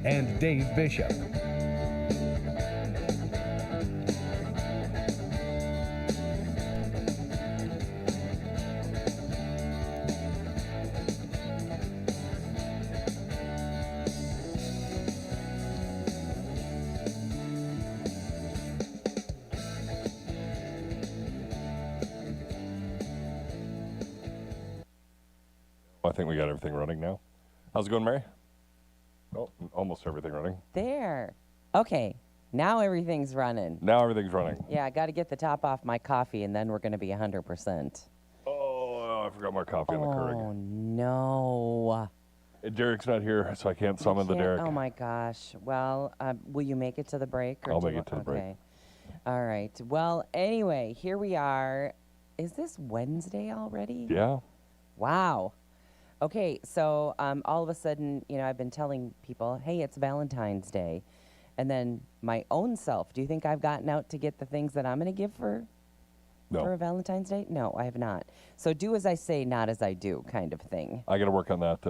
and Dave Bishop. I think we got everything running now. How's it going, Mary? Oh, almost everything running. There. Okay. Now everything's running. Now everything's running. Yeah, I got to get the top off my coffee, and then we're going to be 100%. Oh, I forgot my coffee in the Keurig. Oh, no. Derek's not here, so I can't summon the Derek. Oh, my gosh. Well, will you make it to the break? I'll make it to the break. Okay. All right. Well, anyway, here we are. Is this Wednesday already? Yeah. Wow. Okay, so all of a sudden, I've been telling people, hey, it's Valentine's Day. And then my own self, do you think I've gotten out to get the things that I'm going to give for Valentine's Day? No, I have not. So do as I say, not as I do kind of thing. I got to work on that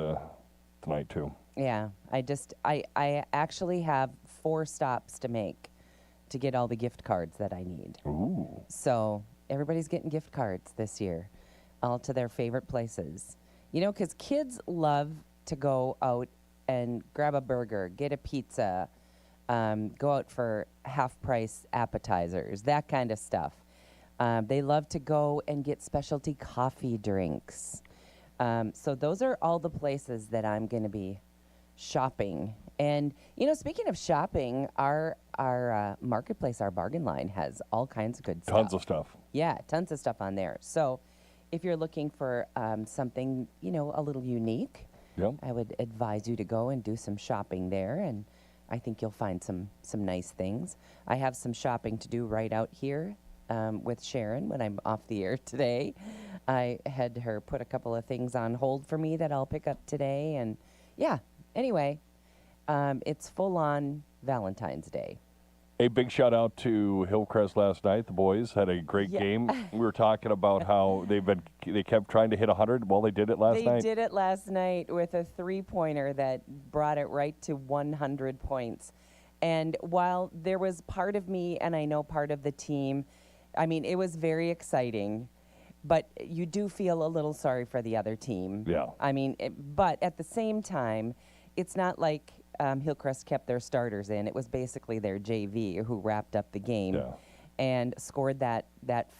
tonight, too. Yeah, I actually have 4 stops to make to get all the gift cards that I need. Ooh. So everybody's getting gift cards this year, all to their favorite places. Because kids love to go out and grab a burger, get a pizza, go out for half-price appetizers, that kind of stuff. They love to go and get specialty coffee drinks. So those are all the places that I'm going to be shopping. And, speaking of shopping, our marketplace, our bargain line, has all kinds of good stuff. Tons of stuff. Yeah, tons of stuff on there. So if you're looking for something, a little unique, yep, I would advise you to go and do some shopping there, and I think you'll find some nice things. I have some shopping to do right out here with Sharon when I'm off the air today. I had her put a couple of things on hold for me that I'll pick up today, and yeah, anyway, it's full-on Valentine's Day. A big shout out to Hillcrest last night. The boys had a great game. We were talking about how they kept trying to hit 100. Well, they did it last night. They did it last night with a 3-pointer that brought it right to 100 points. And while there was part of me and I know part of the team, I mean, it was very exciting, but you do feel a little sorry for the other team. Yeah. I mean, but at the same time, it's not like Hillcrest kept their starters in. It was basically their JV who wrapped up the game and scored that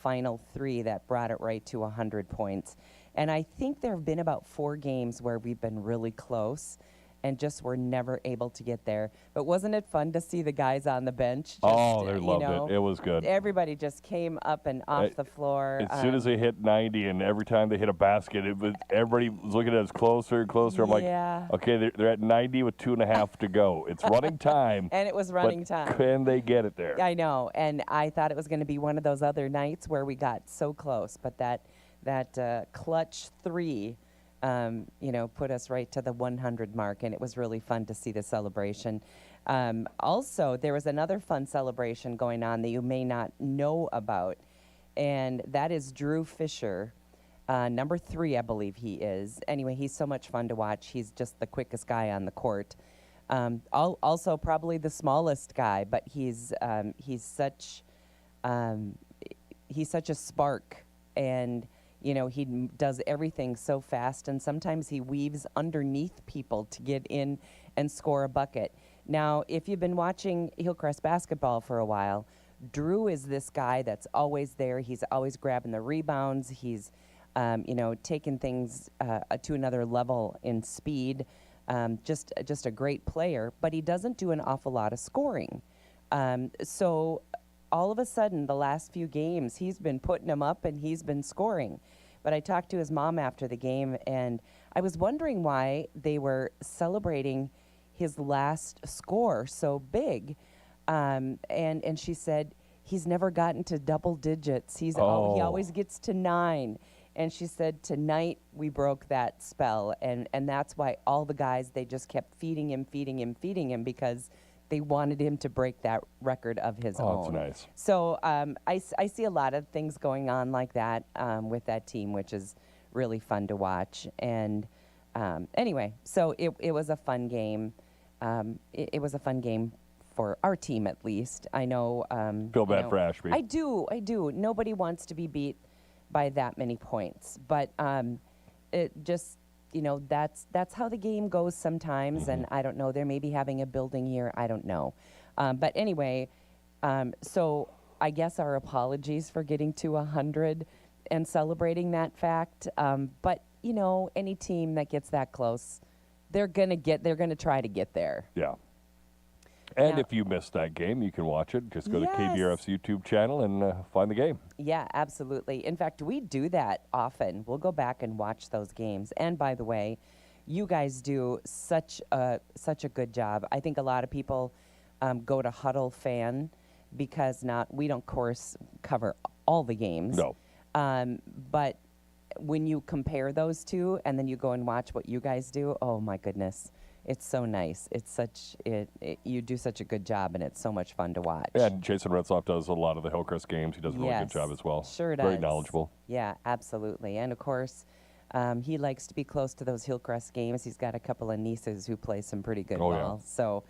final 3 that brought it right to 100 points. And I think there have been about 4 games where we've been really close and just were never able to get there. But wasn't it fun to see the guys on the bench? They loved it. It was good. Everybody just came up and off the floor. As soon as they hit 90, and every time they hit a basket, everybody was looking at us closer and closer. I'm like, okay, they're at 90 with 2.5 to go. It's running time. And it was running time. Can they get it there? I know, and I thought it was going to be one of those other nights where we got so close, but that clutch 3 put us right to the 100 mark, and it was really fun to see the celebration. Also, there was another fun celebration going on that you may not know about, and that is Drew Fisher, number 3, I believe he is. Anyway, he's so much fun to watch. He's just the quickest guy on the court. Also, probably the smallest guy, but he's such a spark, and he does everything so fast, and sometimes he weaves underneath people to get in and score a bucket. Now, if you've been watching Hillcrest basketball for a while, Drew is this guy that's always there. He's always grabbing the rebounds. He's, taking things to another level in speed. Just a great player, but he doesn't do an awful lot of scoring. So all of a sudden, the last few games, he's been putting them up and he's been scoring. But I talked to his mom after the game, and I was wondering why they were celebrating his last score so big. And she said, he's never gotten to double digits. He always gets to 9. And she said, tonight we broke that spell. And that's why all the guys, they just kept feeding him because they wanted him to break that record of his own. Oh, that's nice. So I see a lot of things going on like that with that team, which is really fun to watch. And anyway, so it was a fun game. it was a fun game for our team, at least. I know. Feel bad for Ashby. I do. Nobody wants to be beat by that many points, but it just, that's how the game goes sometimes. And I don't know. They may be having a building year. I don't know. But anyway, so I guess our apologies for getting to 100 and celebrating that fact. But any team that gets that close, they're gonna try to get there. Yeah. And Now, if you missed that game, you can watch it. Just go to Yes. KBRF's YouTube channel and find the game. Yeah, absolutely. In fact, we do that often. We'll go back and watch those games. And by the way, you guys do such a good job. I think a lot of people go to Huddle Fan because we don't, of course, cover all the games. No. But when you compare those two and then you go and watch what you guys do, oh my goodness. It's so nice. It's you do such a good job, and it's so much fun to watch. And Jason Retzloff does a lot of the Hillcrest games. He does a really good job as well. Sure does. Very knowledgeable. Yeah, absolutely. And of course, he likes to be close to those Hillcrest games. He's got a couple of nieces who play some pretty good ball. Yeah. So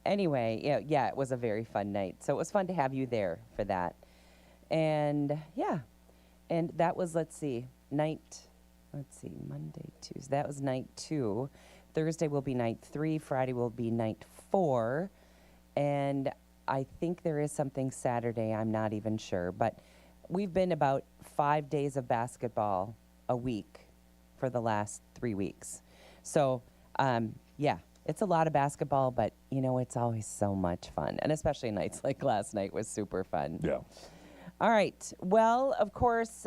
anyway, yeah, it was a very fun night. So it was fun to have you there for that. And and that was, Monday, Tuesday. That was night 2. Thursday will be night 3. Friday will be night 4. And I think there is something Saturday. I'm not even sure. But we've been about 5 days of basketball a week for the last 3 weeks. So, it's a lot of basketball, but, it's always so much fun. And especially nights like last night was super fun. Yeah. All right. Well, of course,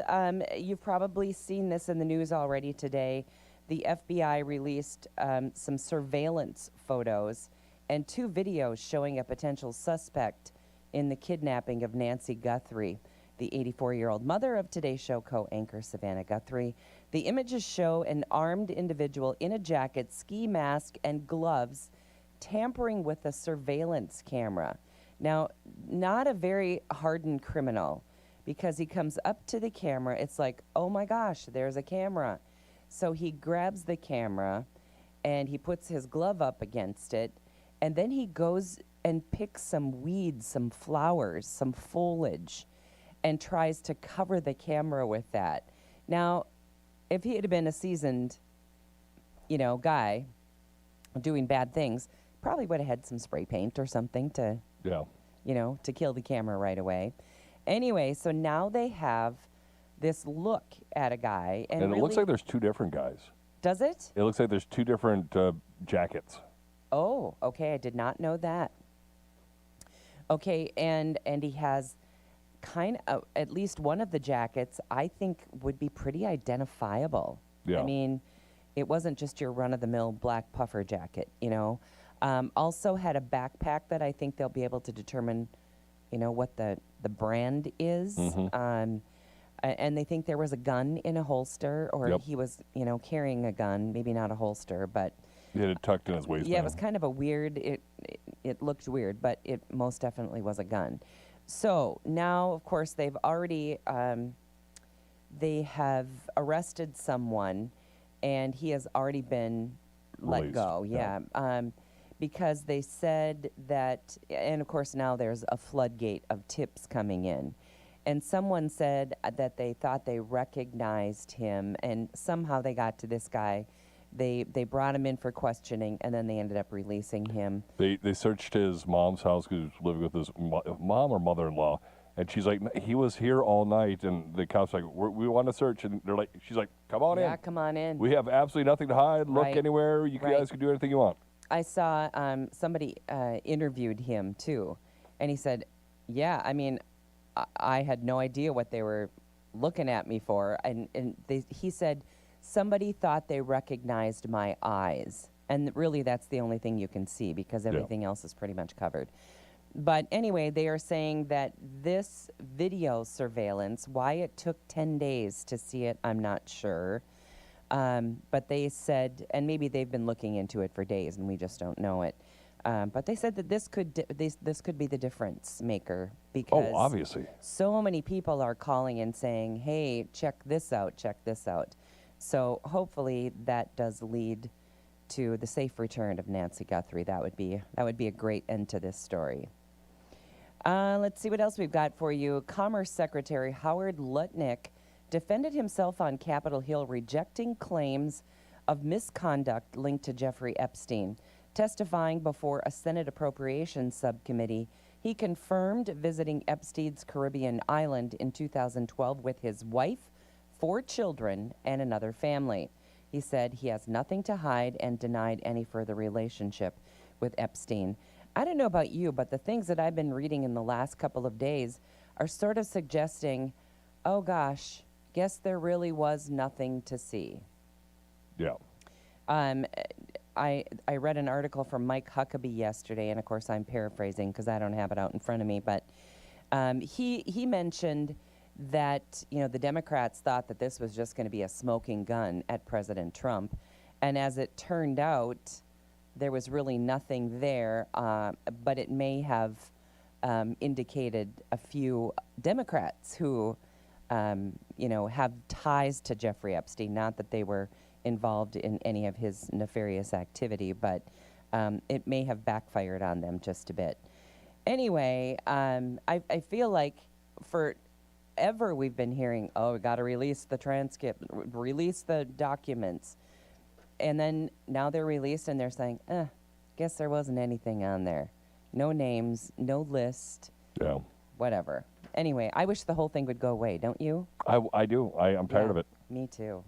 you've probably seen this in the news already today. The FBI released some surveillance photos and 2 videos showing a potential suspect in the kidnapping of Nancy Guthrie, the 84-year-old mother of Today Show co-anchor Savannah Guthrie. The images show an armed individual in a jacket, ski mask, and gloves tampering with a surveillance camera. Now, not a very hardened criminal, because he comes up to the camera. It's like, oh my gosh, there's a camera. So he grabs the camera and he puts his glove up against it, and then he goes and picks some weeds, some flowers, some foliage, and tries to cover the camera with that. Now, if he had been a seasoned, guy doing bad things, probably would have had some spray paint or something to, to kill the camera right away. Anyway, so now they have this look at a guy. And it looks like there's 2 different guys. Does it? It looks like there's 2 different jackets. Oh, okay. I did not know that. Okay, and he has kind of, at least one of the jackets, I think would be pretty identifiable. Yeah. I mean, it wasn't just your run-of-the-mill black puffer jacket, Also had a backpack that I think they'll be able to determine, what the brand is. And they think there was a gun in a holster, or he was, carrying a gun, maybe not a holster, but... He had it tucked in his waistband. Yeah, it was kind of a weird, it looked weird, but it most definitely was a gun. So now, of course, they've already, they have arrested someone, and he has already been let go. Yeah. Because they said that, and of course now there's a floodgate of tips coming in. And someone said that they thought they recognized him, and somehow they got to this guy. They brought him in for questioning, and then they ended up releasing him. They searched his mom's house, because he was living with his mom or mother-in-law, and she's like, he was here all night, and the cops like, we want to search, and they're like, she's like, come on in. Yeah, come on in. We have absolutely nothing to hide. Look Right. anywhere. You guys can do anything you want. I saw somebody interviewed him too, and he said, yeah, I mean, I had no idea what they were looking at me for, and he said, somebody thought they recognized my eyes, and really that's the only thing you can see, because everything else is pretty much covered. But anyway, they are saying that this video surveillance, why it took 10 days to see it, I'm not sure. But they said, and maybe they've been looking into it for days and we just don't know it. But they said that this could be the difference maker, because obviously so many people are calling and saying, hey, check this out, check this out. So hopefully that does lead to the safe return of Nancy Guthrie. That would be a great end to this story. Let's see what else we've got for you. Commerce Secretary Howard Lutnick defended himself on Capitol Hill, rejecting claims of misconduct linked to Jeffrey Epstein. Testifying before a Senate Appropriations Subcommittee, he confirmed visiting Epstein's Caribbean island in 2012 with his wife, 4 children, and another family. He said he has nothing to hide and denied any further relationship with Epstein. I don't know about you, but the things that I've been reading in the last couple of days are sort of suggesting, oh gosh, guess there really was nothing to see. Yeah. I read an article from Mike Huckabee yesterday, and of course I'm paraphrasing because I don't have it out in front of me, but he mentioned that, you know, the Democrats thought that this was just going to be a smoking gun at President Trump, and as it turned out, there was really nothing there, but it may have indicated a few Democrats who, you know, have ties to Jeffrey Epstein, not that they were involved in any of his nefarious activity, but it may have backfired on them just a bit. Anyway, I feel like forever we've been hearing, oh, we got to release the transcript, release the documents. And then now they're released and they're saying, guess there wasn't anything on there. No names, no list, Yeah. whatever. Anyway, I wish the whole thing would go away, don't you? I do. I'm tired of it. Me too.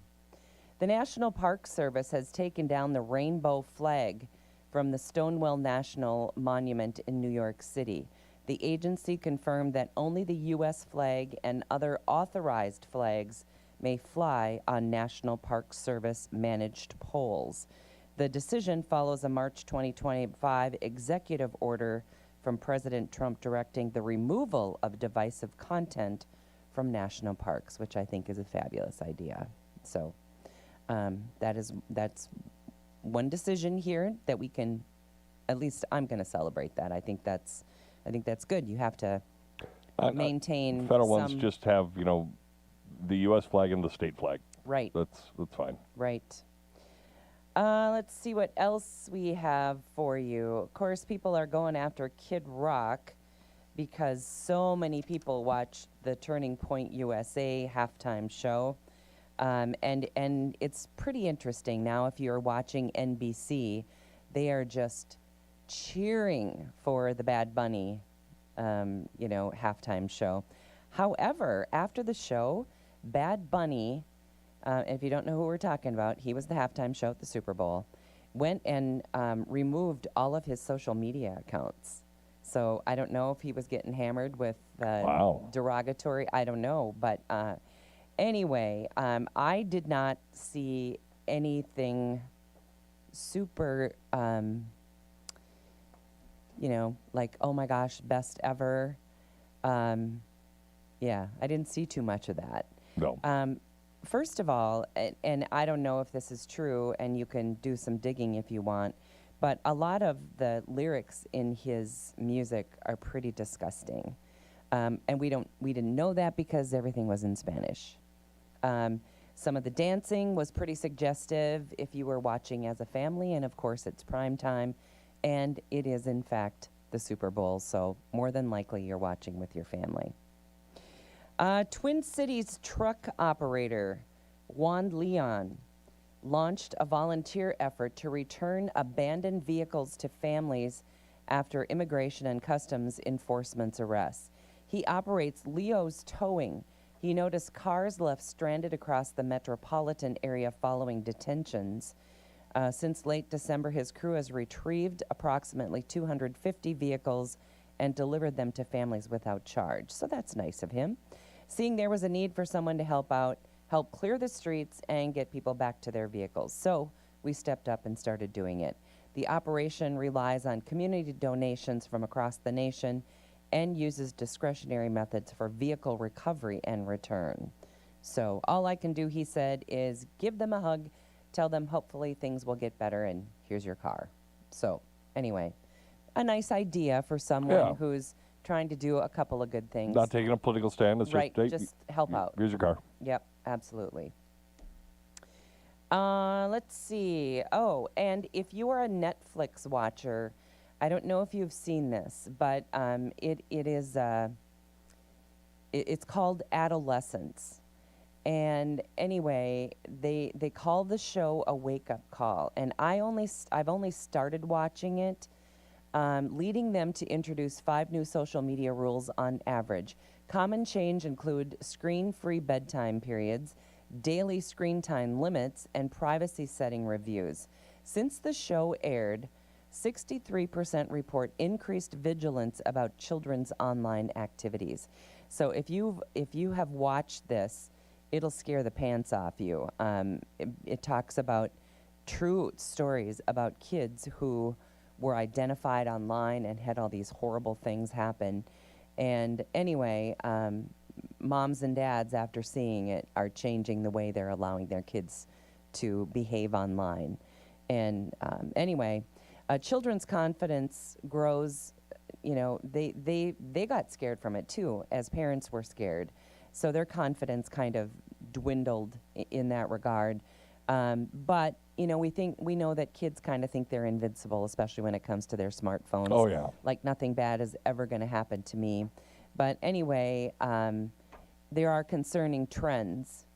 The National Park Service has taken down the rainbow flag from the Stonewall National Monument in New York City. The agency confirmed that only the U.S. flag and other authorized flags may fly on National Park Service managed poles. The decision follows a March 2025 executive order from President Trump directing the removal of divisive content from national parks, which I think is a fabulous idea. So that's one decision here that we can, at least I'm going to celebrate that. I think that's good. You have to maintain federal ones just have, you know, the U.S. flag and the state flag. Right. That's fine. Right. Let's see what else we have for you. Of course, people are going after Kid Rock because so many people watch the Turning Point USA halftime show. And it's pretty interesting. Now, if you're watching NBC, they are just cheering for the Bad Bunny, you know, halftime show. However, after the show, Bad Bunny, if you don't know who we're talking about, he was the halftime show at the Super Bowl, went and removed all of his social media accounts. So I don't know if he was getting hammered with derogatory, I don't know. But anyway, I did not see anything super, you know, like, oh my gosh, best ever. Yeah, I didn't see too much of that. No. First of all, and I don't know if this is true, and you can do some digging if you want, but a lot of the lyrics in his music are pretty disgusting. And we didn't know that because everything was in Spanish. Some of the dancing was pretty suggestive if you were watching as a family, and of course it's prime time, and it is in fact the Super Bowl, so more than likely you're watching with your family. Twin Cities truck operator Juan Leon launched a volunteer effort to return abandoned vehicles to families after Immigration and Customs Enforcement's arrests. He operates Leo's Towing. He noticed cars left stranded across the metropolitan area following detentions. Since late December, his crew has retrieved approximately 250 vehicles and delivered them to families without charge. So that's nice of him. Seeing there was a need for someone to help out, help clear the streets and get people back to their vehicles. So we stepped up and started doing it. The operation relies on community donations from across the nation and uses discretionary methods for vehicle recovery and return. So all I can do, he said, is give them a hug, tell them hopefully things will get better, and here's your car. So anyway, a nice idea for someone who's trying to do a couple of good things. Not taking a political stand. It's right, just help out. Here's your car. Yep, absolutely. Let's see. Oh, and if you are a Netflix watcher, I don't know if you've seen this, but it's called Adolescence. And anyway, they call the show a wake-up call, and I've only started watching it, leading them to introduce 5 new social media rules on average. Common change include screen-free bedtime periods, daily screen time limits, and privacy setting reviews. Since the show aired, 63% report increased vigilance about children's online activities. So if you have watched this, it'll scare the pants off you. It talks about true stories about kids who were identified online and had all these horrible things happen. And anyway, moms and dads, after seeing it, are changing the way they're allowing their kids to behave online. And anyway, children's confidence grows. You know, they got scared from it too, as parents were scared. So their confidence kind of dwindled in that regard. But you know, we know that kids kind of think they're invincible, especially when it comes to their smartphones. Oh yeah. Like nothing bad is ever going to happen to me. But anyway, there are concerning trends,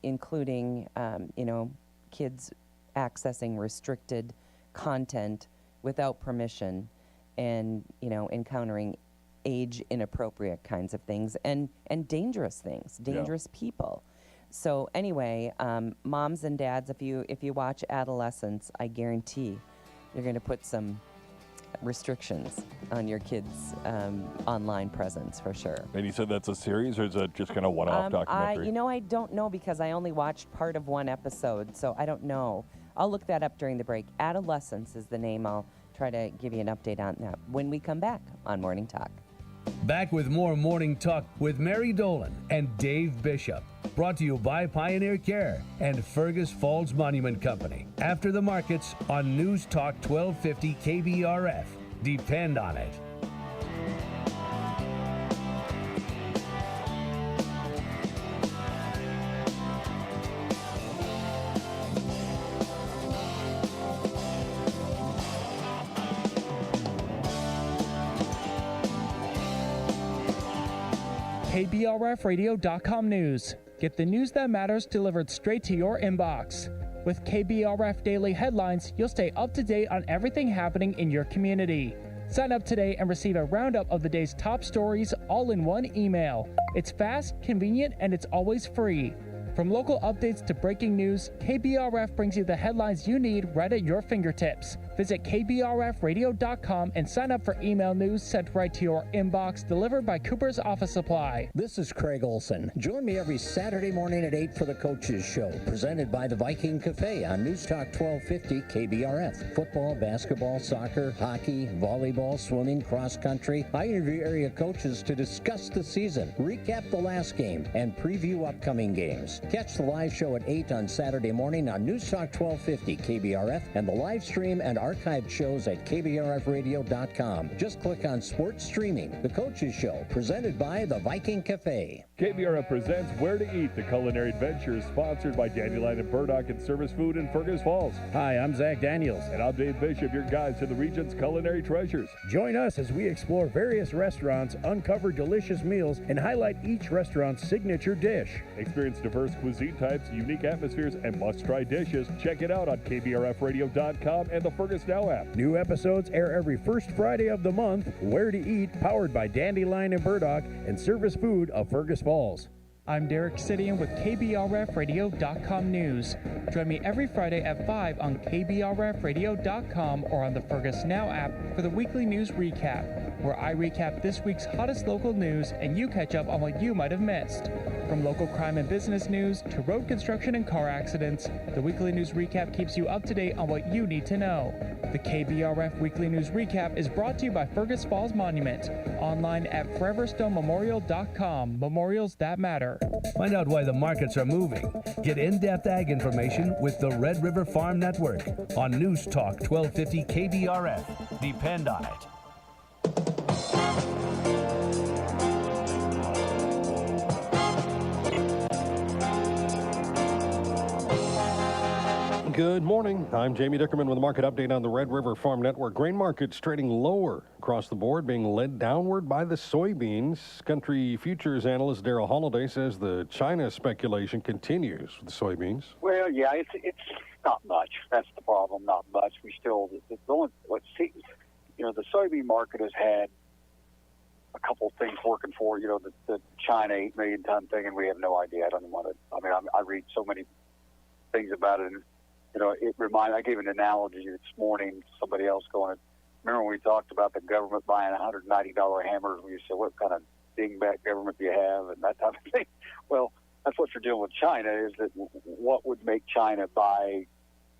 including you know, kids accessing restricted content without permission, and you know, encountering age inappropriate kinds of things, and dangerous things, dangerous people. So anyway, moms and dads, if you watch Adolescence, I guarantee you're going to put some restrictions on your kids' online presence for sure. And you said that's a series, or is it just kind of one-off documentary? You know, I don't know, because I only watched part of one episode, so I don't know. I'll look that up during the break. Adolescence is the name. I'll try to give you an update on that when we come back on Morning Talk. Back with more Morning Talk with Mary Dolan and Dave Bishop. Brought to you by Pioneer Care and Fergus Falls Monument Company. After the markets on News Talk 1250 KBRF. Depend on it. KBRFradio.com news. Get the news that matters delivered straight to your inbox. With KBRF Daily Headlines, you'll stay up to date on everything happening in your community. Sign up today and receive a roundup of the day's top stories all in one email. It's fast, convenient, and it's always free. From local updates to breaking news, KBRF brings you the headlines you need right at your fingertips. Visit KBRFradio.com and sign up for email news sent right to your inbox, delivered by Cooper's Office Supply. This is Craig Olson. Join me every Saturday morning at 8 for the Coaches Show, presented by the Viking Cafe on News Talk 1250 KBRF. Football, basketball, soccer, hockey, volleyball, swimming, cross country. I interview area coaches to discuss the season, recap the last game, and preview upcoming games. Catch the live show at 8 on Saturday morning on News Talk 1250 KBRF and the live stream and archived shows at KBRFradio.com. Just click on Sports Streaming. The Coaches Show, presented by the Viking Cafe. KBRF presents Where to Eat, the culinary adventure, sponsored by Dandelion and Burdock and Service Food in Fergus Falls. Hi, I'm Zach Daniels. And I'm Dave Bishop, your guide to the region's culinary treasures. Join us as we explore various restaurants, uncover delicious meals, and highlight each restaurant's signature dish. Experience diverse cuisine types, unique atmospheres, and must-try dishes. Check it out on KBRFradio.com and the Fergus Now app. New episodes air every first Friday of the month. Where to Eat, powered by Dandelion and Burdock and Service Food of Fergus Falls. I'm Derek Sidian with KBRFradio.com News. Join me every Friday at 5 on KBRFradio.com or on the Fergus Now app for the weekly news recap, where I recap this week's hottest local news and you catch up on what you might have missed. From local crime and business news to road construction and car accidents, the weekly news recap keeps you up to date on what you need to know. The KBRF Weekly News Recap is brought to you by Fergus Falls Monument, online at foreverstonmemorial.com. Memorials that matter. Find out why the markets are moving. Get in-depth ag information with the Red River Farm Network on News Talk 1250 KBRF. Depend on it. Good morning. I'm Jamie Dickerman with a market update on the Red River Farm Network. Grain markets trading lower across the board, being led downward by the soybeans. Country futures analyst Daryl Holliday says the China speculation continues with the soybeans. Well, yeah, it's not much. That's the problem. Not much. We still the soybean market has had a couple of things working for the China 8 million ton thing, and we have no idea. I don't even want to. I mean, I read so many things about it, and I gave an analogy this morning. Somebody else going, remember when we talked about the government buying $190 hammers? We said, what kind of dingbat government do you have, and that type of thing. Well, that's what you're dealing with China. Is that what would make China buy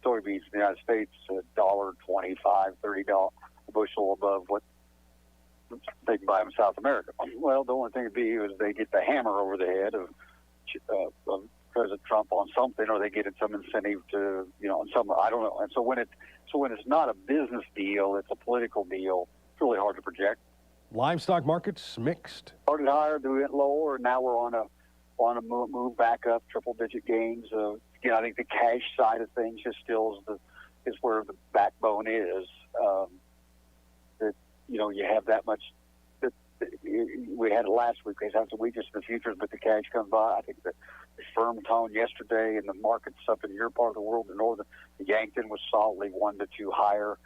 soybeans in the United States $1.25, $30 a bushel above what they can buy them in South America? Well, the only thing would be is they get the hammer over the head of President Trump on something, or they get some incentive to, on some, I don't know. And so when it's not a business deal, it's a political deal. It's really hard to project. Livestock markets mixed. Started higher, then we went lower, and now we're on a move back up, triple-digit gains. Again, I think the cash side of things just still is where the backbone is. That you have that much. We had it last week. It's the weakness in the futures, but the cash comes by. I think the firm tone yesterday in the markets up in your part of the world, the northern, the Yankton was solidly 1 to 2 higher.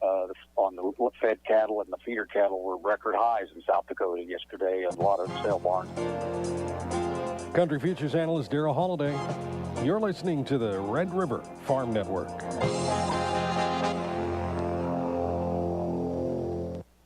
On the fed cattle and the feeder cattle were record highs in South Dakota yesterday. A lot of sale barns. Country futures analyst Daryl Holliday. You're listening to the Red River Farm Network.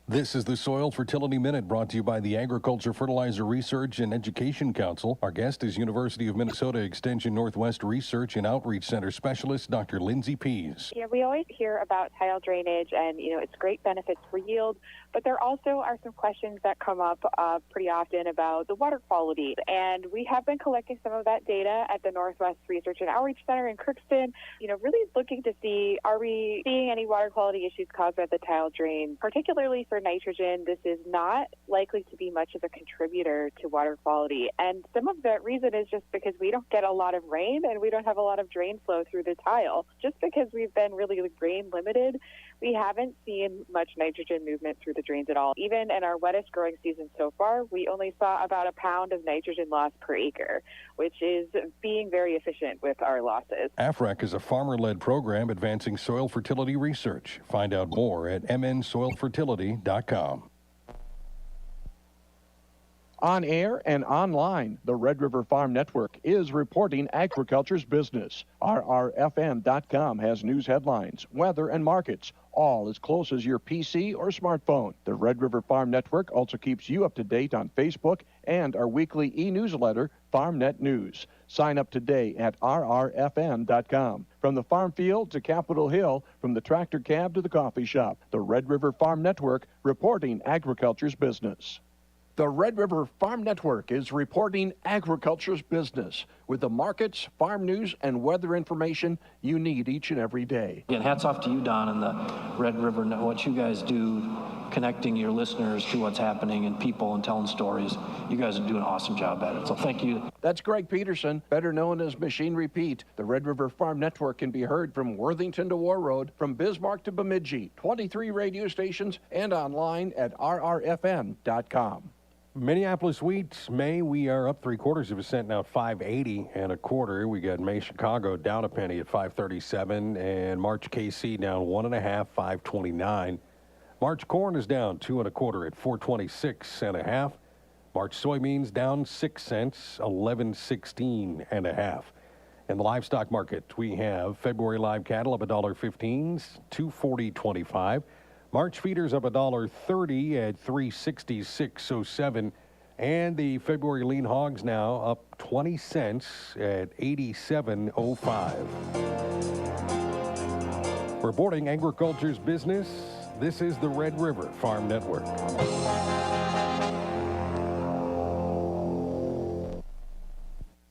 This is the Soil Fertility Minute, brought to you by the Agriculture, Fertilizer Research and Education Council. Our guest is University of Minnesota Extension Northwest Research and Outreach Center Specialist, Dr. Lindsay Pease. We always hear about tile drainage and, its great benefits for yield, but there also are some questions that come up pretty often about the water quality. And we have been collecting some of that data at the Northwest Research and Outreach Center in Crookston, really looking to see, are we seeing any water quality issues caused by the tile drain, particularly for nitrogen. This is not likely to be much of a contributor to water quality. And some of that reason is just because we don't get a lot of rain and we don't have a lot of drain flow through the tile. Just because we've been really rain limited, we haven't seen much nitrogen movement through the drains at all. Even in our wettest growing season so far, we only saw about a pound of nitrogen loss per acre, which is being very efficient with our losses. AFREC is a farmer-led program advancing soil fertility research. Find out more at mnsoilfertility.com. On air and online, the Red River Farm Network is reporting agriculture's business. RRFN.com has news headlines, weather, and markets, all as close as your PC or smartphone. The Red River Farm Network also keeps you up to date on Facebook and our weekly e-newsletter, FarmNet News. Sign up today at RRFN.com. From the farm field to Capitol Hill, from the tractor cab to the coffee shop, the Red River Farm Network reporting agriculture's business. The Red River Farm Network is reporting agriculture's business with the markets, farm news, and weather information you need each and every day. Again, hats off to you, Don, and the Red River, what you guys do, connecting your listeners to what's happening and people and telling stories. You guys are doing an awesome job at it, so thank you. That's Greg Peterson, better known as Machine Repeat. The Red River Farm Network can be heard from Worthington to War Road, from Bismarck to Bemidji, 23 radio stations, and online at rrfn.com. Minneapolis wheat, May, we are up 0.75% now, 5.80 1/4. We got May Chicago down a penny at 5.37, and March KC down 1.5, 5.29. March corn is down 2 1/4 at 4.26 1/2. March soybeans down 6 cents, 11.16 1/2. In the livestock market, we have February live cattle up $1.15, 240.25. March feeders up $1.30 at 366.07, and the February lean hogs now up 20 cents at 87.05. Reporting agriculture's business, this is the Red River Farm Network.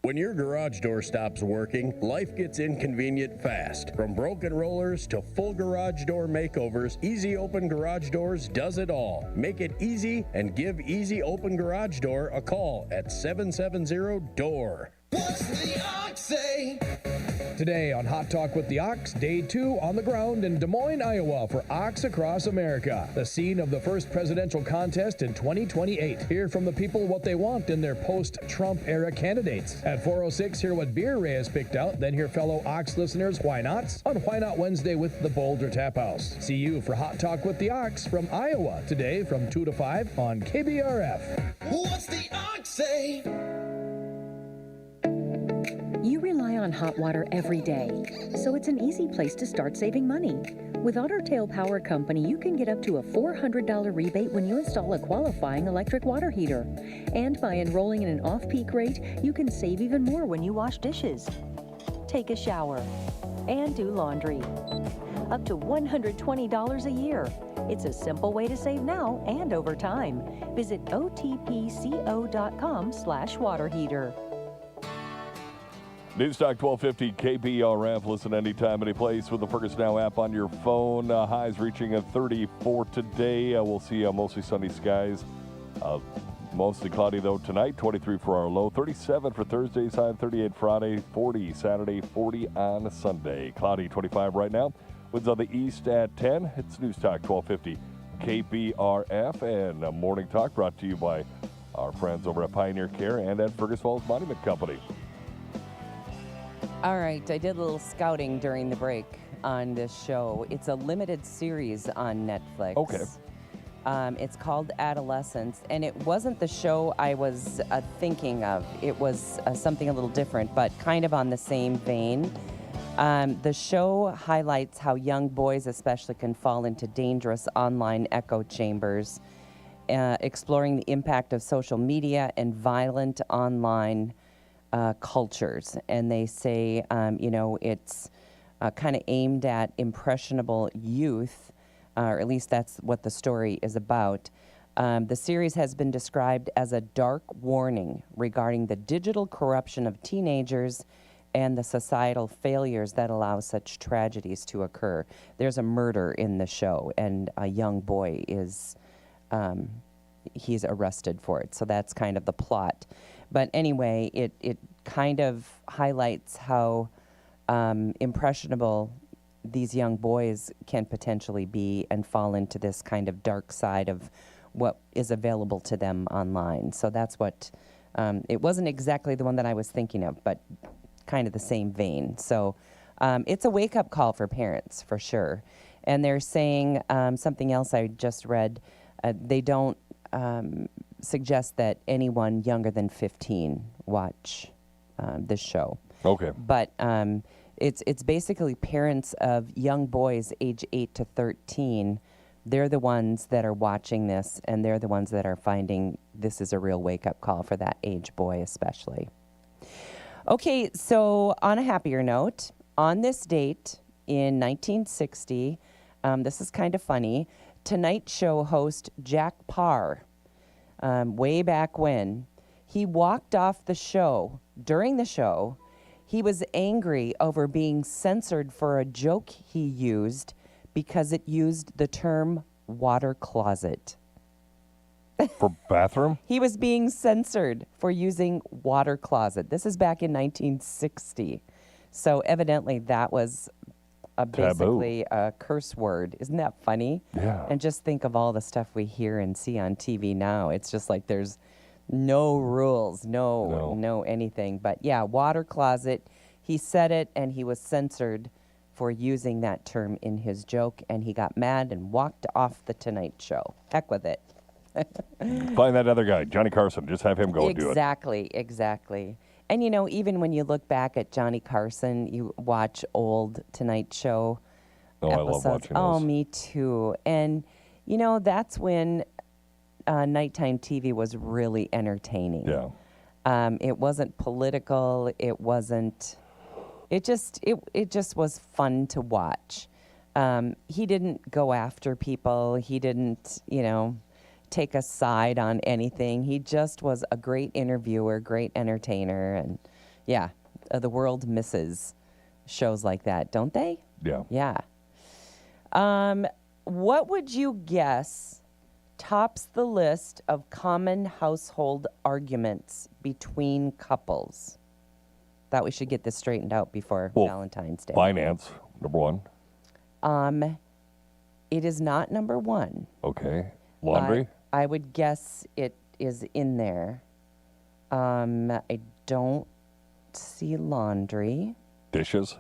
When your garage door stops working, life gets inconvenient fast. From broken rollers to full garage door makeovers, Easy Open Garage Doors does it all. Make it easy and give Easy Open Garage Door a call at 770-DOOR. What's the ox say? Today on Hot Talk with the Ox, Day 2 on the ground in Des Moines, Iowa for Ox Across America, the scene of the first presidential contest in 2028. Hear from the people what they want in their post-Trump era candidates. At 4:06, hear what beer Ray has picked out, then hear fellow Ox listeners' Why Nots on Why Not Wednesday with the Boulder Tap House. See you for Hot Talk with the Ox from Iowa today from 2 to 5 on KBRF. What's the Ox say? You rely on hot water every day, so it's an easy place to start saving money. With Otter Tail Power Company, you can get up to a $400 rebate when you install a qualifying electric water heater. And by enrolling in an off-peak rate, you can save even more when you wash dishes, take a shower, and do laundry. Up to $120 a year. It's a simple way to save now and over time. Visit otpco.com/water heater. News Talk 1250 KBRF. Listen anytime, any place with the Fergus Now app on your phone. Highs reaching a 34 today. We'll see mostly sunny skies. Mostly cloudy, though, tonight. 23 for our low. 37 for Thursday's high. 38 Friday. 40 Saturday. 40 on Sunday. Cloudy, 25 right now. Winds on the east at 10. It's News Talk 1250 KBRF. And Morning Talk brought to you by our friends over at Pioneer Care and at Fergus Falls Monument Company. All right, I did a little scouting during the break on this show. It's a limited series on Netflix. Okay. It's called Adolescence, and it wasn't the show I was thinking of. It was something a little different, but kind of on the same vein. The show highlights how young boys especially can fall into dangerous online echo chambers, exploring the impact of social media and violent online cultures. And they say, it's kind of aimed at impressionable youth, or at least that's what the story is about. The series has been described as a dark warning regarding the digital corruption of teenagers and the societal failures that allow such tragedies to occur. There's a murder in the show, and a young boy is, he's arrested for it. So that's kind of the plot. But anyway, it kind of highlights how impressionable these young boys can potentially be and fall into this kind of dark side of what is available to them online. So that's what, it wasn't exactly the one that I was thinking of, but kind of the same vein. So it's a wake-up call for parents, for sure. And they're saying something else I just read. They don't suggest that anyone younger than 15 watch this show. Okay. But it's basically parents of young boys age 8 to 13. They're the ones that are watching this, and they're the ones that are finding this is a real wake-up call for that age boy especially. Okay, so on a happier note, on this date in 1960, this is kind of funny, Tonight Show host Jack Paar, way back when, he walked off the show. During the show, he was angry over being censored for a joke he used because it used the term water closet. For bathroom? He was being censored for using water closet. This is back in 1960. So evidently that was basically a curse word. Isn't that funny? Yeah. And just think of all the stuff we hear and see on TV now. It's just like there's no rules, no anything. But yeah, water closet. He said it, and he was censored for using that term in his joke, and he got mad and walked off the Tonight Show. Heck with it. Find that other guy, Johnny Carson. Just have him go and do it. Exactly. And, even when you look back at Johnny Carson, you watch old Tonight Show episodes. I love watching those. Oh, me too. And, that's when nighttime TV was really entertaining. Yeah. It wasn't political. It wasn't... It just was fun to watch. He didn't go after people. He didn't, take a side on anything. He just was a great interviewer, great entertainer, and yeah, the world misses shows like that, don't they? Yeah. Yeah. What would you guess tops the list of common household arguments between couples? Thought we should get this straightened out before Valentine's Day. Finance, number one. It is not number one. Okay. Laundry? I would guess it is in there. I don't see laundry. Dishes?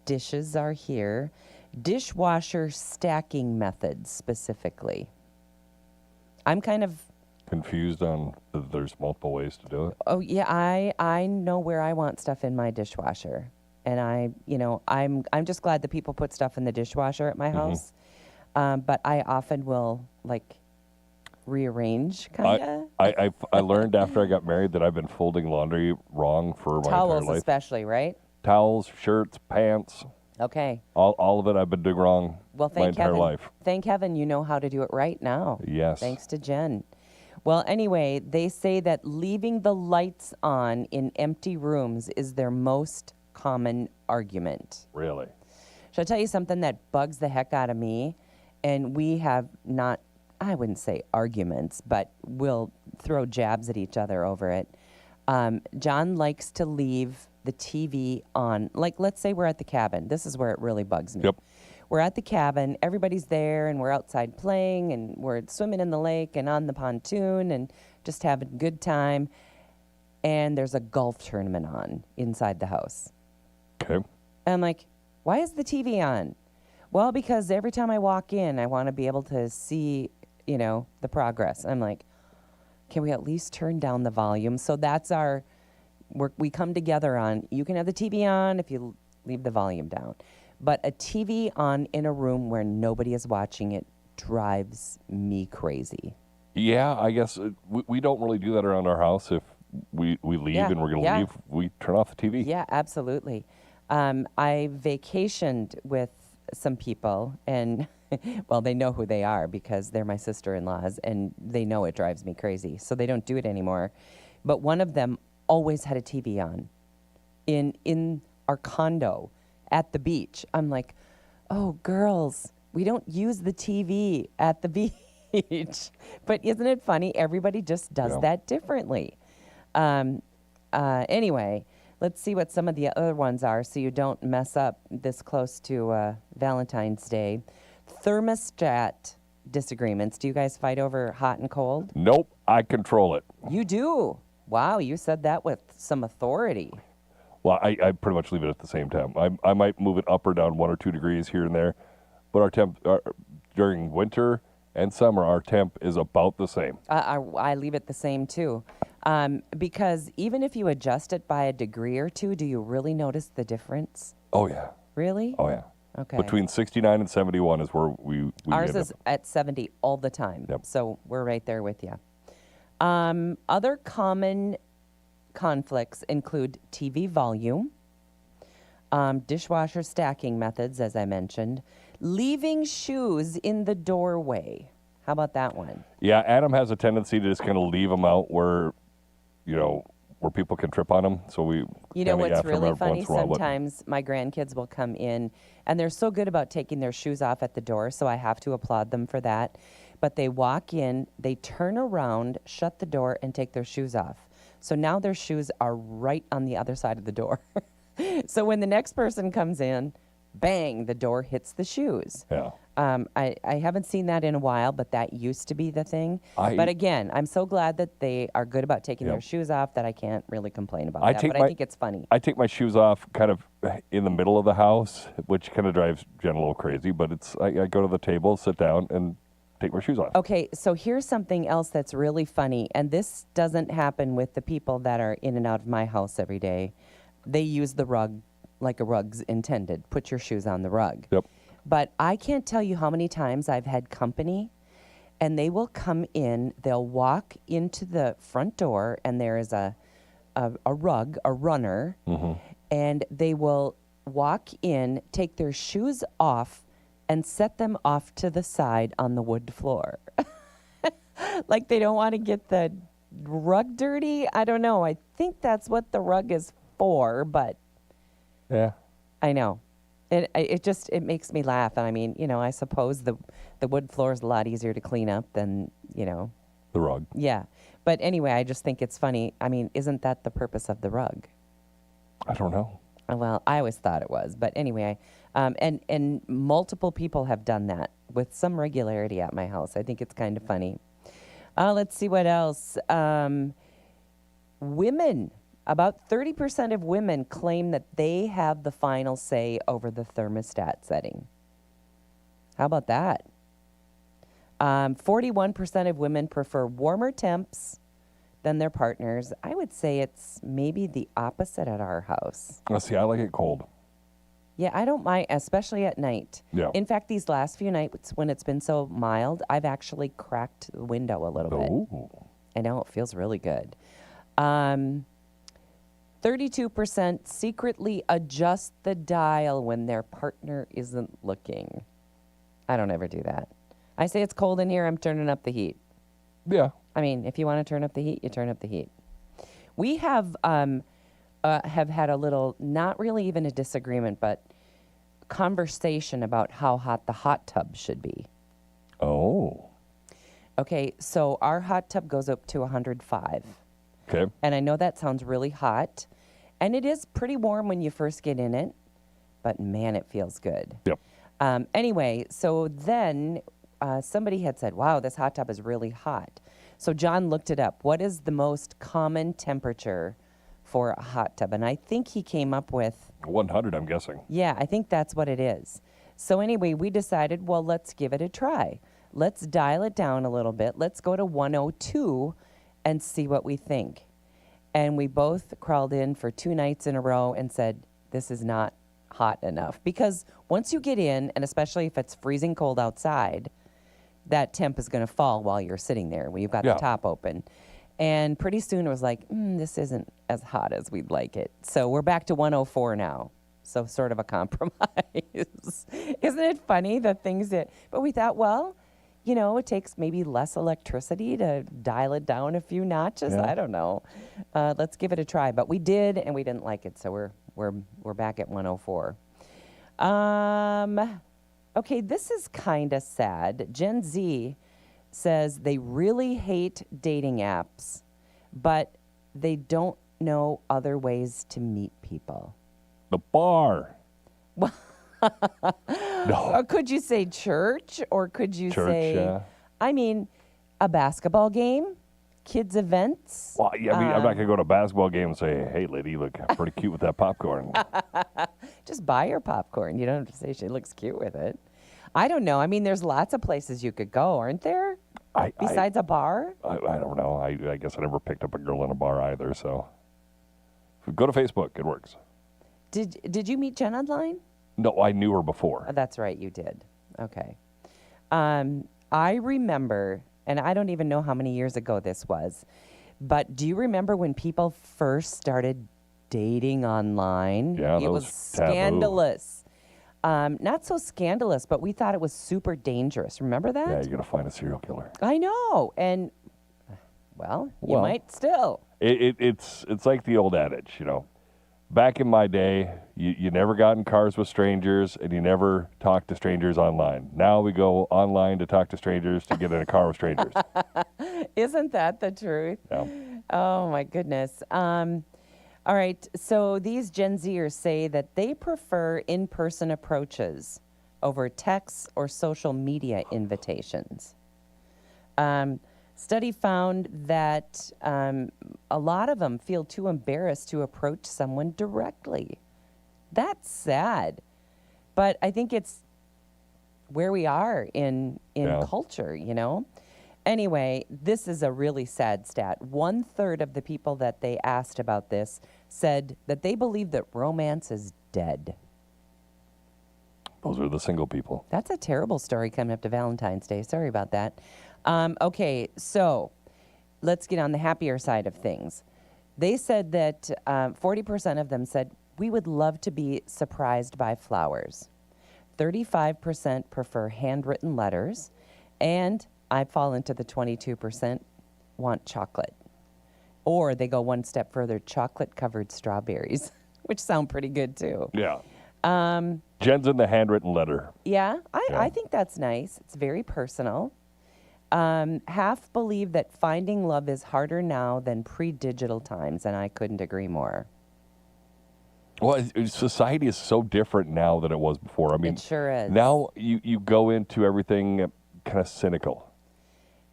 Dishes are here. Dishwasher stacking methods specifically. I'm kind of confused on there's multiple ways to do it. Oh yeah, I know where I want stuff in my dishwasher, and I'm just glad that people put stuff in the dishwasher at my house. But I often will rearrange kind of. I learned after I got married that I've been folding laundry wrong for my Towels entire life. especially, right? Towels, shirts, pants. Okay. All of it I've been doing wrong my entire life. Thank heaven you know how to do it right now. Yes. Thanks to Jen. Well, anyway, they say that leaving the lights on in empty rooms is their most common argument. Really? Should I tell you something that bugs the heck out of me? And we have not, I wouldn't say arguments, but we'll throw jabs at each other over it. John likes to leave the TV on. Like, let's say we're at the cabin. This is where it really bugs me. Yep. We're at the cabin, everybody's there, and we're outside playing, and we're swimming in the lake and on the pontoon and just having a good time. And there's a golf tournament on inside the house. Okay. And I'm like, why is the TV on? Well, because every time I walk in, I want to be able to see, the progress. I'm like, can we at least turn down the volume? So that's we come together on, you can have the TV on if you leave the volume down. But a TV on in a room where nobody is watching it drives me crazy. Yeah, I guess we don't really do that around our house. If we leave and we're going to leave, we turn off the TV. Yeah, absolutely. I vacationed with some people, and, well, they know who they are because they're my sister-in-laws, and they know it drives me crazy, so they don't do it anymore. But one of them always had a TV on in our condo at the beach. I'm like, oh, girls, we don't use the TV at the beach. But isn't it funny? Everybody just does that differently. Anyway, let's see what some of the other ones are so you don't mess up this close to Valentine's Day. Thermostat disagreements. Do you guys fight over hot and cold? Nope, I control it. You do? Wow, you said that with some authority. Well, I pretty much leave it at the same time. I might move it up or down 1 or 2 degrees here and there, but our temp during winter and summer, our temp is about the same. I leave it the same too, because even if you adjust it by a degree or two, do you really notice the difference? Oh yeah. Really? Oh yeah. Okay. Between 69 and 71 is where we Ours end is up. at 70 all the time. Yep. So we're right there with you. Other common conflicts include TV volume, dishwasher stacking methods, as I mentioned, leaving shoes in the doorway. How about that one? Yeah, Adam has a tendency to just kind of leave them out where people can trip on them. So we. You know what's really funny? Once in a while, Sometimes my grandkids will come in, and they're so good about taking their shoes off at the door, so I have to applaud them for that. But they walk in, they turn around, shut the door, and take their shoes off. So now their shoes are right on the other side of the door. So when the next person comes in, bang, the door hits the shoes. Yeah. I haven't seen that in a while, but that used to be the thing. But again, I'm so glad that they are good about taking their shoes off that I can't really complain about that. But I think it's funny. I take my shoes off kind of in the middle of the house, which kind of drives Jen a little crazy. But I go to the table, sit down, and take my shoes off. Okay, so here's something else that's really funny, and this doesn't happen with the people that are in and out of my house every day. They use the rug like a rug's intended. Put your shoes on the rug. Yep. But I can't tell you how many times I've had company, and they will come in, they'll walk into the front door, and there is a rug, a runner, and they will walk in, take their shoes off, and set them off to the side on the wood floor. Like they don't want to get the rug dirty. I don't know. I think that's what the rug is for, but yeah, I know. It makes me laugh. I mean, I suppose the wood floor is a lot easier to clean up than, the rug. Yeah. But anyway, I just think it's funny. I mean, isn't that the purpose of the rug? I don't know. Well, I always thought it was, but anyway, and multiple people have done that with some regularity at my house. I think it's kind of funny. Let's see what else. Women, about 30% of women claim that they have the final say over the thermostat setting. How about that? 41% of women prefer warmer temps than their partners. I would say it's maybe the opposite at our house. Let's see, I like it cold. Yeah, I don't mind, especially at night. Yeah. In fact, these last few nights when it's been so mild, I've actually cracked the window a little bit. I know, it feels really good. 32% secretly adjust the dial when their partner isn't looking. I don't ever do that. I say it's cold in here, I'm turning up the heat. Yeah. I mean, if you want to turn up the heat, you turn up the heat. We have had a little, not really even a disagreement, but conversation about how hot the hot tub should be. Oh. Okay, so our hot tub goes up to 105. Okay. And I know that sounds really hot, and it is pretty warm when you first get in it, but man, it feels good. Yep. Anyway, so then somebody had said, wow, this hot tub is really hot. So John looked it up. What is the most common temperature for a hot tub? And I think he came up with 100, I'm guessing. Yeah, I think that's what it is. So anyway, we decided, well, let's give it a try. Let's dial it down a little bit. Let's go to 102 and see what we think. And we both crawled in for 2 nights in a row and said, this is not hot enough. Because once you get in, and especially if it's freezing cold outside, that temp is going to fall while you're sitting there when you've got the top open. And pretty soon it was like, this isn't as hot as we'd like it. So we're back to 104 now. So sort of a compromise. Isn't it funny, the things that, but we thought, well, you know, it takes maybe less electricity to dial it down a few notches. Yeah. I don't know. Let's give it a try. But we did, and we didn't like it. So we're back at 104. Okay, this is kind of sad. Gen Z says they really hate dating apps, but they don't know other ways to meet people. The bar. No. Could you say church, or could you say, yeah. I mean, a basketball game, kids' events? Well, yeah, I mean, I'm not going to go to a basketball game and say, hey, lady, you look pretty cute with that popcorn. Just buy her popcorn. You don't have to say she looks cute with it. I don't know. I mean, there's lots of places you could go, aren't there? Besides a bar? I don't know. I guess I never picked up a girl in a bar either, so. Go to Facebook. It works. Did you meet Jen online? No, I knew her before. Oh, that's right, you did. Okay. I remember, and I don't even know how many years ago this was, but do you remember when people first started dating online? Yeah, it was taboo. scandalous. Not so scandalous, but we thought it was super dangerous. Remember that? Yeah, you're going to find a serial killer. I know. And, well, you might still. It's like the old adage, you know. Back in my day, you never got in cars with strangers, and you never talked to strangers online. Now we go online to talk to strangers to get in a car with strangers. Isn't that the truth? Yeah. Oh, my goodness. All right, so these Gen Zers say that they prefer in-person approaches over texts or social media invitations. Study found that a lot of them feel too embarrassed to approach someone directly. That's sad. But I think it's where we are in culture, you know? Anyway, this is a really sad stat. 1/3 of the people that they asked about this said that they believe that romance is dead. Those are the single people. That's a terrible story coming up to Valentine's Day. Sorry about that. Okay, so let's get on the happier side of things. They said that 40% of them said, we would love to be surprised by flowers. 35% prefer handwritten letters, and I fall into the 22% want chocolate. Or they go one step further, chocolate-covered strawberries, which sound pretty good too. Yeah. Jen's in the handwritten letter. Yeah, I think that's nice. It's very personal. Half believe that finding love is harder now than pre-digital times, and I couldn't agree more. Well, society is so different now than it was before. I mean, It sure is. Now you go into everything kind of cynical.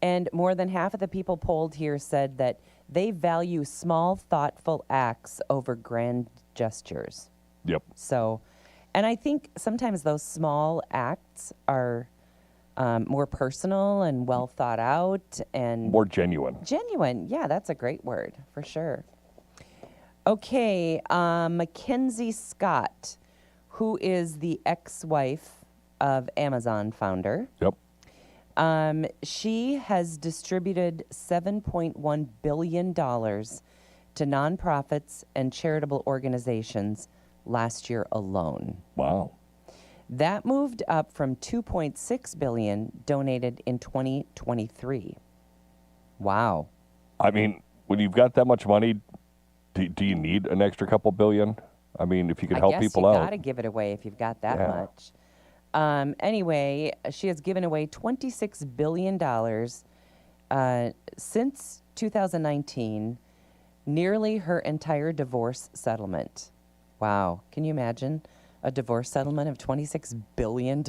And more than half of the people polled here said that they value small, thoughtful acts over grand gestures. Yep. So, and I think sometimes those small acts are more personal and well thought out and more genuine. Genuine, yeah, that's a great word for sure. Okay, Mackenzie Scott, who is the ex-wife of Amazon founder. Yep. She has distributed $7.1 billion to nonprofits and charitable organizations last year alone. Wow. That moved up from $2.6 billion donated in 2023. Wow. I mean, when you've got that much money, do you need an extra couple billion? I mean, if you could help people out. I guess you got to give it away if you've got that much. Anyway, she has given away $26 billion since 2019, nearly her entire divorce settlement. Wow. Can you imagine a divorce settlement of $26 billion?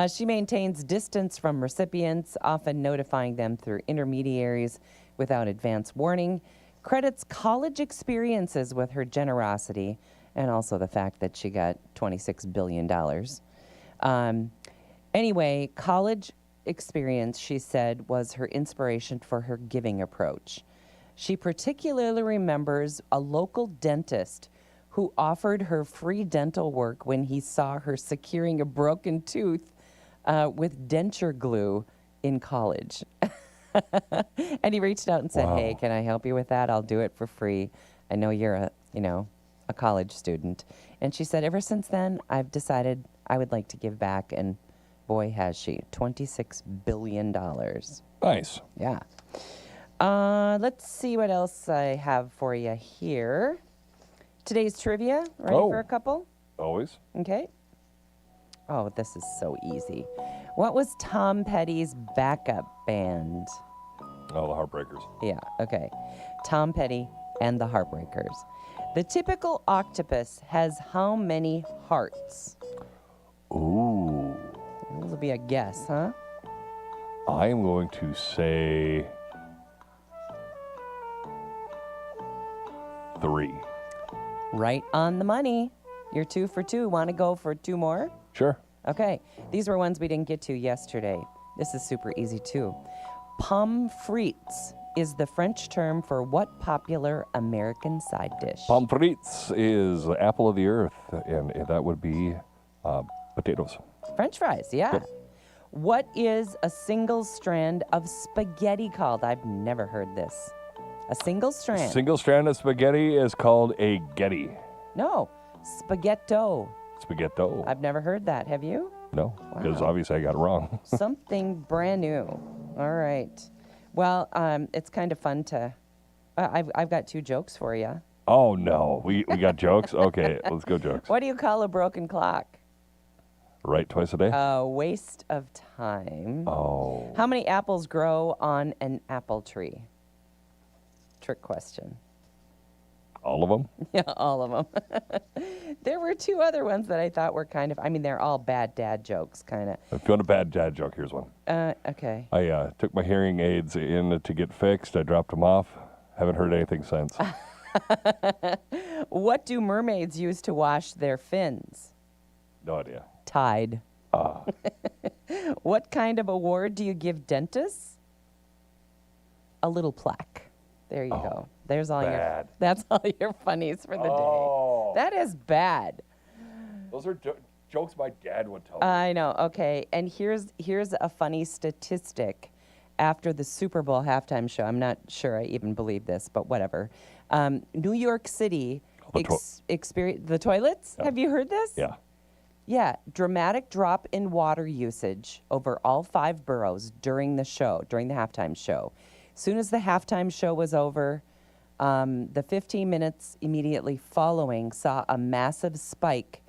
She maintains distance from recipients, often notifying them through intermediaries without advance warning, credits college experiences with her generosity, and also the fact that she got $26 billion. Anyway, college experience, she said, was her inspiration for her giving approach. She particularly remembers a local dentist who offered her free dental work when he saw her securing a broken tooth with denture glue in college. And he reached out and said, hey, can I help you with that? I'll do it for free. I know you're a college student. And she said, ever since then, I've decided I would like to give back. And boy, has she. $26 billion. Nice. Yeah. Let's see what else I have for you here. Today's trivia. Ready for a couple? Always. Okay. Oh, this is so easy. What was Tom Petty's backup band? Oh, the Heartbreakers. Yeah, okay. Tom Petty and the Heartbreakers. The typical octopus has how many hearts? Ooh. This will be a guess, huh? I am going to say 3. Right on the money. You're 2 for 2. Want to go for 2 more? Sure. Okay. These were ones we didn't get to yesterday. This is super easy, too. Pommes frites is the French term for what popular American side dish? Pommes frites is the apple of the earth, and that would be potatoes. French fries, yeah. Yep. What is a single strand of spaghetti called? I've never heard this. A single strand. Single strand of spaghetti is called a getty. No, spaghetto. Spaghetto. I've never heard that. Have you? No, because obviously I got it wrong. Something brand new. All right. Well, it's kind of fun to. I've got 2 jokes for you. Oh no, we got jokes. Okay, let's go jokes. What do you call a broken clock? Right, twice a day. A waste of time. Oh. How many apples grow on an apple tree? Trick question. All of them? Yeah, all of them. There were 2 other ones that I thought were kind of, they're all bad dad jokes, kind of. If you want a bad dad joke, here's one. Okay. I took my hearing aids in to get fixed. I dropped them off. Haven't heard anything since. What do mermaids use to wash their fins? No idea. Tide. What kind of award do you give dentists? A little plaque. There you go. There's all bad. That's all your funnies for the day. That is bad. Those are jokes my dad would tell me. I know. Okay. And here's a funny statistic. After the Super Bowl halftime show, I'm not sure I even believe this, but whatever. New York City experienced the toilets. Yeah. Have you heard this? Yeah. Yeah. Dramatic drop in water usage over all 5 boroughs during the halftime show. Soon as the halftime show was over, the 15 minutes immediately following saw a massive spike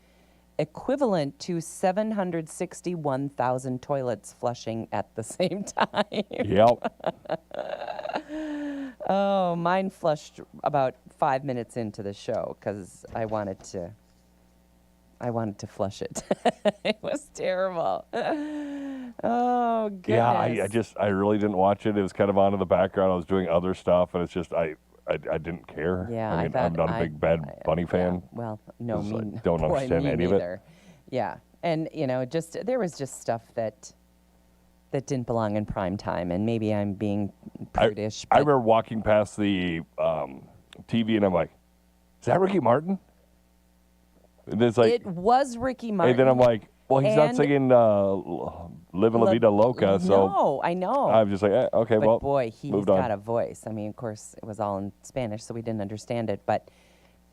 equivalent to 761,000 toilets flushing at the same time. Yep. Oh, mine flushed about 5 minutes into the show because I wanted to flush it. It was terrible. Oh, goodness. Yeah, I really didn't watch it. It was kind of on in the background. I was doing other stuff, and it's just I didn't care. Yeah, I mean, I'm not a big Bad Bunny fan. Yeah, well, no, me, I don't boy, understand me any neither. of it. Yeah, and there was just stuff that didn't belong in prime time, and maybe I'm being prudish. I remember walking past the TV, and I'm like, "Is that Ricky Martin?" And it's like, it was Ricky Martin. And then I'm like, well, he's not singing Livin' La Vida Loca, so. No, I know. I'm just like, okay, but well, boy, he's moved on. got a voice. I mean, of course, it was all in Spanish, so we didn't understand it, but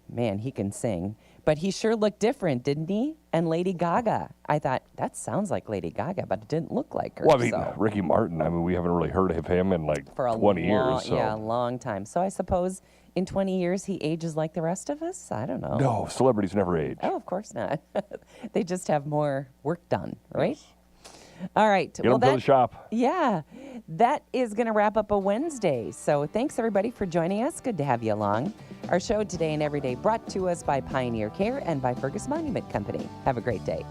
man, he can sing. But he sure looked different, didn't he? And Lady Gaga. I thought, that sounds like Lady Gaga, but it didn't look like her. Well, I mean, so. Ricky Martin, I mean, we haven't really heard of him in like For a 20 years. So. Yeah, a long time. So I suppose in 20 years he ages like the rest of us? I don't know. No, celebrities never age. Oh, of course not. They just have more work done, right? Yes. All right. Get them to the shop. Yeah. That is going to wrap up a Wednesday. So thanks, everybody, for joining us. Good to have you along. Our show today and every day brought to us by Pioneer Care and by Fergus Monument Company. Have a great day.